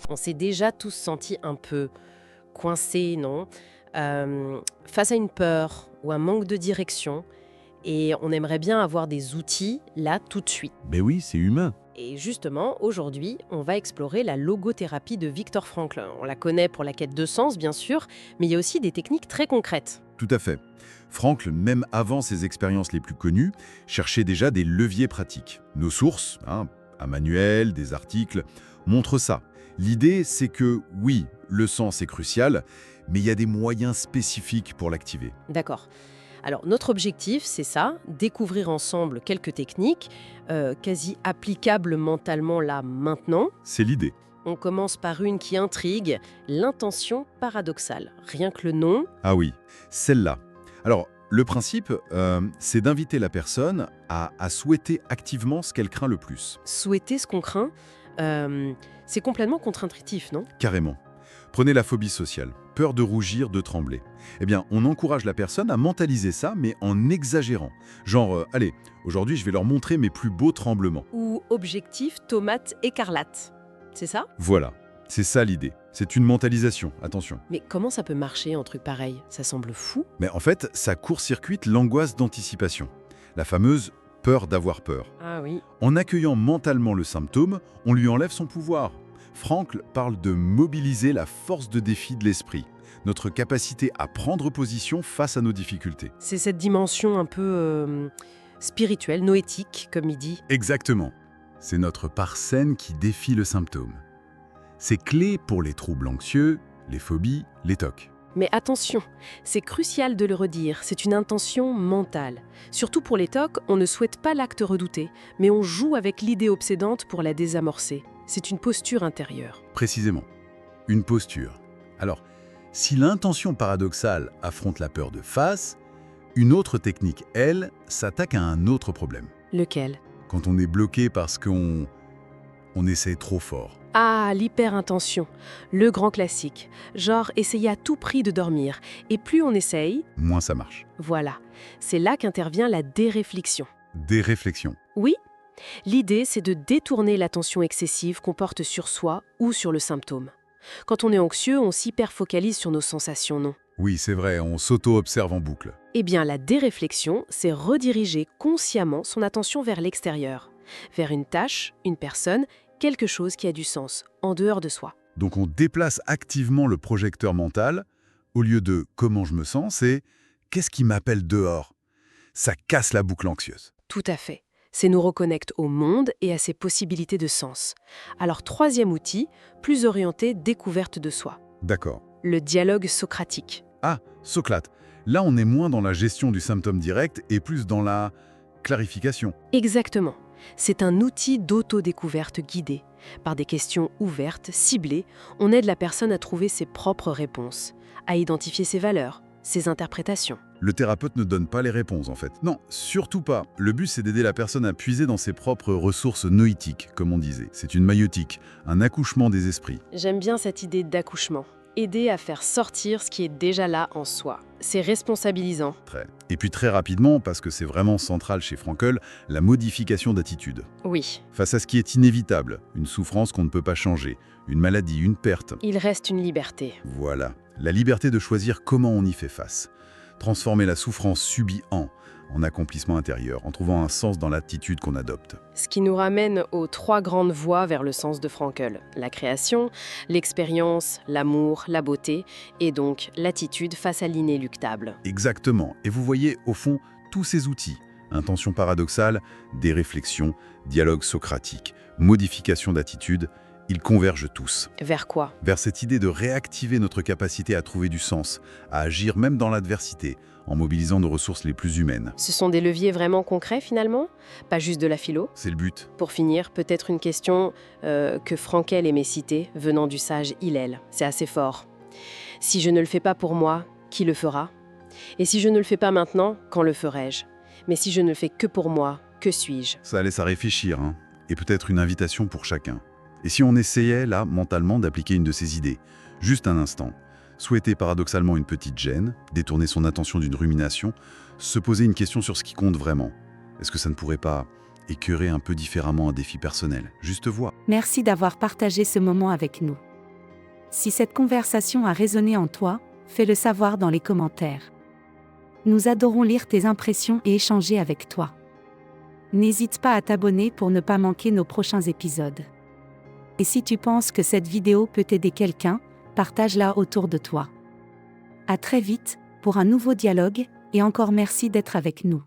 On s'est déjà tous sentis un peu coincés, non? Face à une peur ou un manque de direction, et on aimerait bien avoir des outils là tout de suite. Ben oui, c'est humain. Et justement, aujourd'hui, on va explorer la logothérapie de Viktor Frankl. On la connaît pour la quête de sens, bien sûr, mais il y a aussi des techniques très concrètes. Tout à fait. Frankl, même avant ses expériences les plus connues, cherchait déjà des leviers pratiques. Nos sources, un manuel, des articles, montrent ça. L'idée, c'est que oui, le sens est crucial, mais il y a des moyens spécifiques pour l'activer. D'accord. Alors, notre objectif, c'est ça, découvrir ensemble quelques techniques, quasi applicables mentalement là, maintenant. C'est l'idée. On commence par une qui intrigue, l'intention paradoxale. Rien que le nom, Ah oui, celle-là. Alors, le principe, c'est d'inviter la personne à souhaiter activement ce qu'elle craint le plus. souhaiter ce qu'on craint, c'est complètement contre-intuitif, non? Carrément. Prenez la phobie sociale, peur de rougir, de trembler. Eh bien, on encourage la personne à mentaliser ça, mais en exagérant. Genre, allez, aujourd'hui, je vais leur montrer mes plus beaux tremblements. Ou objectif tomate écarlate. C'est ça? Voilà, c'est ça l'idée. C'est une mentalisation, attention. Mais comment ça peut marcher un truc pareil? Ça semble fou. Mais en fait, ça court-circuite l'angoisse d'anticipation. La fameuse peur d'avoir peur. Ah oui. En accueillant mentalement le symptôme, on lui enlève son pouvoir. Frankl parle de mobiliser la force de défi de l'esprit, notre capacité à prendre position face à nos difficultés. C'est cette dimension un peu spirituelle, noétique, comme il dit. Exactement. C'est notre part saine qui défie le symptôme. C'est clé pour les troubles anxieux, les phobies, les TOC. Mais attention, c'est crucial de le redire, c'est une intention mentale. Surtout pour les TOC, on ne souhaite pas l'acte redouté, mais on joue avec l'idée obsédante pour la désamorcer. C'est une posture intérieure. Précisément, une posture. Alors, si l'intention paradoxale affronte la peur de face, une autre technique, elle, s'attaque à un autre problème. Lequel? Quand on est bloqué parce qu'on essaie trop fort. Ah, l'hyper-intention, le grand classique. Genre, essayer à tout prix de dormir. Et plus on essaye, Moins ça marche. voilà. C'est là qu'intervient la déréflexion. Des réflexions. Oui, l'idée, c'est de détourner l'attention excessive qu'on porte sur soi ou sur le symptôme. Quand on est anxieux, on s'hyper-focalise sur nos sensations, non? Oui, c'est vrai, on s'auto-observe en boucle. Eh bien, la déréflexion, c'est rediriger consciemment son attention vers l'extérieur, vers une tâche, une personne, quelque chose qui a du sens, en dehors de soi. Donc on déplace activement le projecteur mental. Au lieu de « comment je me sens », c'est « qu'est-ce qui m'appelle dehors ?» Ça casse la boucle anxieuse. Tout à fait. C'est nous reconnecte au monde et à ses possibilités de sens. Alors, troisième outil, plus orienté découverte de soi. D'accord. Le dialogue socratique. Ah, Socrate. Là, on est moins dans la gestion du symptôme direct et plus dans la clarification. Exactement. C'est un outil d'autodécouverte guidée. Par des questions ouvertes, ciblées, on aide la personne à trouver ses propres réponses, à identifier ses valeurs, ses interprétations. Le thérapeute ne donne pas les réponses, en fait. Non, surtout pas. Le but, c'est d'aider la personne à puiser dans ses propres ressources noétiques, comme on disait. C'est une maïotique, un accouchement des esprits. J'aime bien cette idée d'accouchement. Aider à faire sortir ce qui est déjà là en soi. C'est responsabilisant. Très. Et puis très rapidement, parce que c'est vraiment central chez Frankl, la modification d'attitude. Oui, Face à ce qui est inévitable, une souffrance qu'on ne peut pas changer, une maladie, une perte. il reste une liberté. Voilà, la liberté de choisir comment on y fait face. Transformer la souffrance subie en accomplissement intérieur, en trouvant un sens dans l'attitude qu'on adopte. Ce qui nous ramène aux trois grandes voies vers le sens de Frankl. La création, l'expérience, l'amour, la beauté, et donc l'attitude face à l'inéluctable. Exactement, et vous voyez au fond tous ces outils. Intention paradoxale, des réflexions, dialogue socratique, modification d'attitude, ils convergent tous Vers quoi? vers cette idée de réactiver notre capacité à trouver du sens, à agir même dans l'adversité, en mobilisant nos ressources les plus humaines. Ce sont des leviers vraiment concrets finalement? Pas juste de la philo? C'est le but. Pour finir, peut-être une question que Frankl aimait citer, venant du sage Hillel. C'est assez fort. Si je ne le fais pas pour moi, qui le fera? Et si je ne le fais pas maintenant, quand le ferai-je? Mais si je ne le fais que pour moi, que suis-je? Ça laisse à réfléchir, et peut-être une invitation pour chacun. Et si on essayait, là, mentalement, d'appliquer une de ces idées, juste un instant, souhaiter paradoxalement une petite gêne, détourner son attention d'une rumination, se poser une question sur ce qui compte vraiment. Est-ce que ça ne pourrait pas écœurer un peu différemment un défi personnel? Juste voir. Merci d'avoir partagé ce moment avec nous. Si cette conversation a résonné en toi, fais-le savoir dans les commentaires. Nous adorons lire tes impressions et échanger avec toi. N'hésite pas à t'abonner pour ne pas manquer nos prochains épisodes. Et si tu penses que cette vidéo peut aider quelqu'un, partage-la autour de toi. À très vite, pour un nouveau dialogue, et encore merci d'être avec nous.